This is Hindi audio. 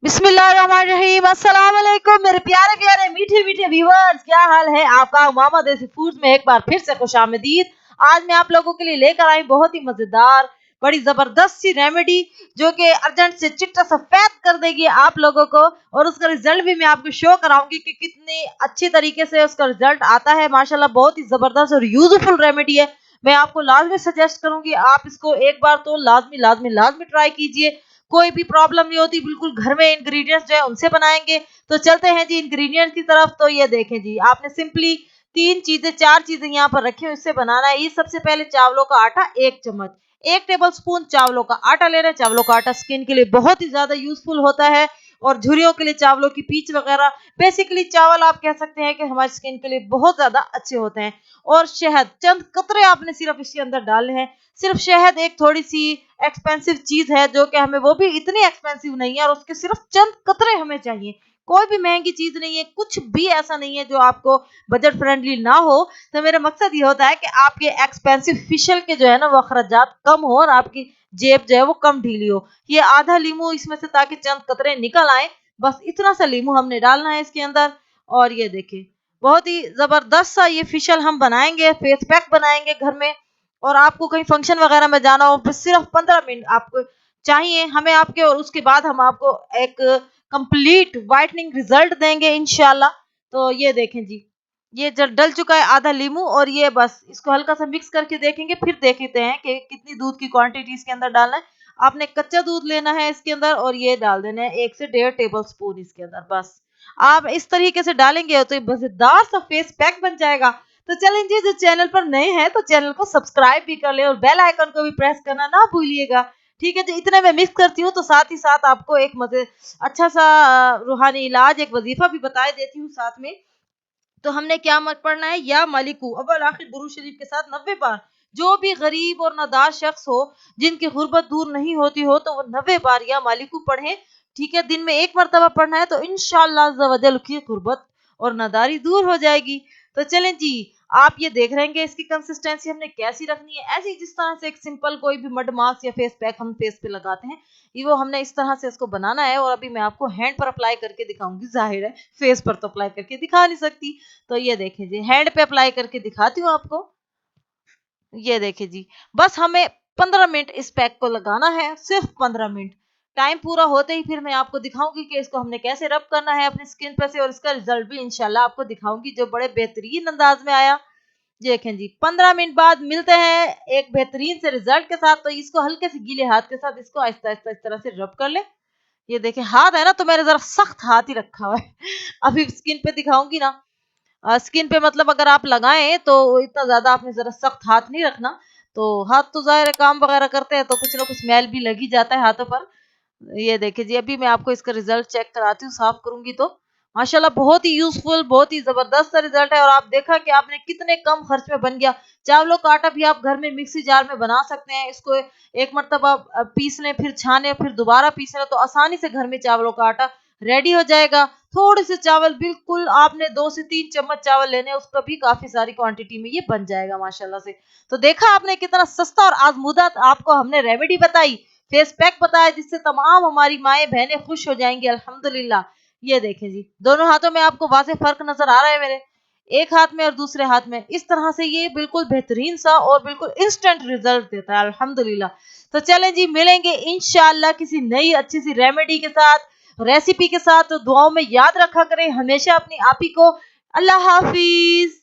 बिस्मिल्लाहिर्रहमानिर्रहीम। अस्सलाम वालेकुम मेरे प्यारे प्यारे मीठे मीठे व्यूअर्स, क्या हाल है आपका। मामा देसी फूड्स में एक बार फिर से खुशामदीद। आज मैं आप लोगों के लिए लेकर आई बहुत ही मजेदार बड़ी जबरदस्त सी रेमेडी जो कि अर्जेंट से चिट्टा सफेद कर देगी आप लोगों को, और उसका रिजल्ट भी मैं आपको शो कराऊंगी कि कितने अच्छे तरीके से उसका रिजल्ट आता है। माशाल्लाह बहुत ही जबरदस्त और यूजफुल रेमेडी है। मैं आपको लाजमी सजेस्ट करूंगी आप इसको एक बार तो लाजमी लाजमी लाजमी ट्राई कीजिए। कोई भी प्रॉब्लम नहीं होती, बिल्कुल घर में इंग्रेडिएंट्स जो है उनसे बनाएंगे। तो चलते हैं जी इंग्रेडिएंट्स की तरफ। तो ये देखें जी, आपने सिंपली चार चीजें यहाँ पर रखी हुई, इससे बनाना है। ये सबसे पहले चावलों का आटा 1 चम्मच, 1 टेबल स्पून चावलों का आटा लेना है। चावलों का आटा स्किन के लिए बहुत ही ज्यादा यूजफुल होता है, और झुर्रियों के लिए चावलों की पीच वगैरह, बेसिकली चावल आप कह सकते हैं कि हमारी स्किन के लिए बहुत ज्यादा अच्छे होते हैं। और शहद चंद कतरे आपने सिर्फ इसके अंदर डालने हैं। सिर्फ शहद एक थोड़ी सी एक्सपेंसिव चीज है, जो कि हमें वो भी इतनी एक्सपेंसिव नहीं है, और उसके सिर्फ चंद कतरे हमें चाहिए। कोई भी महंगी चीज नहीं है, कुछ भी ऐसा नहीं है जो आपको बजट फ्रेंडली ना हो। तो मेरा मकसद ये होता है कि आपके एक्सपेंसिव फेशियल के जो है ना वो अखराजात कम हो, और आपकी जेब जो है वो कम ढीली हो। ये आधा लीमू इसमें से ताकि चंद कतरे निकल आए, बस इतना सा लीमू हमने डालना है इसके अंदर। और ये देखिए बहुत ही जबरदस्त सा ये फेशियल हम बनाएंगे, फेस पैक बनाएंगे घर में। और आपको कहीं फंक्शन वगैरह में जाना हो, बस सिर्फ 15 मिनट आपको चाहिए हमें आपके, और उसके बाद हम आपको एक कंप्लीट वाइटनिंग रिजल्ट देंगे इंशाल्लाह। तो ये देखें जी, ये जब डल चुका है आधा लीमू, और ये बस इसको हल्का सा मिक्स करके देखेंगे, फिर देखते हैं कि कितनी दूध की क्वांटिटी इसके अंदर डालना है। आपने कच्चा दूध लेना है इसके अंदर, और ये डाल देना है 1 से 1.5 टेबल स्पून इसके अंदर। बस आप इस तरीके से डालेंगे तो ये मजेदार सा फेस पैक बन जाएगा। तो चलें जी, जो चैनल पर नए हैं तो चैनल को सब्सक्राइब भी कर ले, और बेल आइकन को भी प्रेस करना ना भूलिएगा। ठीक है जी, इतने में मिक्स करती हूँ, तो साथ ही साथ आपको एक मजे अच्छा सा रूहानी इलाज, एक वजीफा भी बता देती हूँ साथ में। तो हमने क्या मत पढ़ना है, या मालिकू अव्वल आखिर दुरूद शरीफ के साथ 90 बार। जो भी गरीब और नादार शख्स हो, जिनकी गुर्बत दूर नहीं होती हो, तो वो 90 बार या मालिकू पढ़े। ठीक है, दिन में एक मरतबा पढ़ना है, तो इंशाअल्लाह अज़्ज़ा वजल की गुर्बत और नादारी दूर हो जाएगी। तो चलें जी, आप ये देख रहे हैं कि इसकी कंसिस्टेंसी हमने कैसी रखनी है। ऐसी जिस तरह से एक सिंपल कोई भी मड मास्क या फेस पैक हम फेस पे लगाते हैं, ये वो हमने इस तरह से इसको बनाना है। और अभी मैं आपको हैंड पर अप्लाई करके दिखाऊंगी, जाहिर है फेस पर तो अप्लाई करके दिखा नहीं सकती। तो ये देखें जी, हैंड पे अप्लाई करके दिखाती हूँ आपको। ये देखिए जी, बस हमें 15 मिनट इस पैक को लगाना है, सिर्फ 15 मिनट। टाइम पूरा होते ही फिर मैं आपको दिखाऊंगी कि इसको हमने कैसे रब करना है अपनी स्किन पे से, और इसका रिजल्ट भी इंशाल्लाह आपको दिखाऊंगी जो बड़े बेहतरीन अंदाज में आया। देखें जी, 15 मिनट बाद मिलते हैं एक बेहतरीन से रिजल्ट के साथ। तो इसको हल्के से गीले हाथ के साथ इसको आहिस्ता आहिस्ता इस तरह से रब कर ले। ये देखें, हाथ है ना तो मैंने जरा सख्त हाथ ही रखा हुआ है। अभी स्किन पे दिखाऊंगी ना, स्किन पे मतलब अगर आप लगाएं तो इतना ज्यादा आपने जरा सख्त हाथ नहीं रखना। तो हाथ तो जाहिर है काम वगैरह करते हैं तो कुछ ना कुछ मैल भी लगी जाता है हाथों पर। ये देखिए जी, अभी मैं आपको इसका रिजल्ट चेक कराती हूँ, साफ करूंगी तो माशाल्लाह बहुत ही यूजफुल, बहुत ही जबरदस्त सा रिजल्ट है। और आप देखा कि आपने कितने कम खर्च में बन गया। चावलों का आटा भी आप घर में मिक्सी जार में बना सकते हैं। इसको एक मरतबा पीस लें, फिर छाने, फिर दोबारा पीस लें, तो आसानी से घर में चावलों का आटा रेडी हो जाएगा। थोड़े से चावल, बिल्कुल आपने 2 से 3 चम्मच चावल लेने, उसका भी काफी सारी क्वांटिटी में ये बन जाएगा माशाल्लाह से। तो देखा आपने कितना सस्ता और आजमुदा आपको हमने रेमेडी बताई, फेस पैक बताया, जिससे तमाम हमारी माएँ बहनें खुश हो जाएंगी अल्हम्दुलिल्लाह। ये देखें जी, दोनों हाथों में आपको वाज़ेह फर्क नजर आ रहा है मेरे, एक हाथ में और दूसरे हाथ में। इस तरह से ये बिल्कुल बेहतरीन सा और बिल्कुल इंस्टेंट रिजल्ट देता है अल्हम्दुलिल्लाह। तो चलें जी, मिलेंगे इंशाअल्लाह किसी नई अच्छी सी रेमेडी के साथ, रेसिपी के साथ। तो दुआओं में याद रखा करें हमेशा अपनी आप ही को। अल्लाह हाफिज।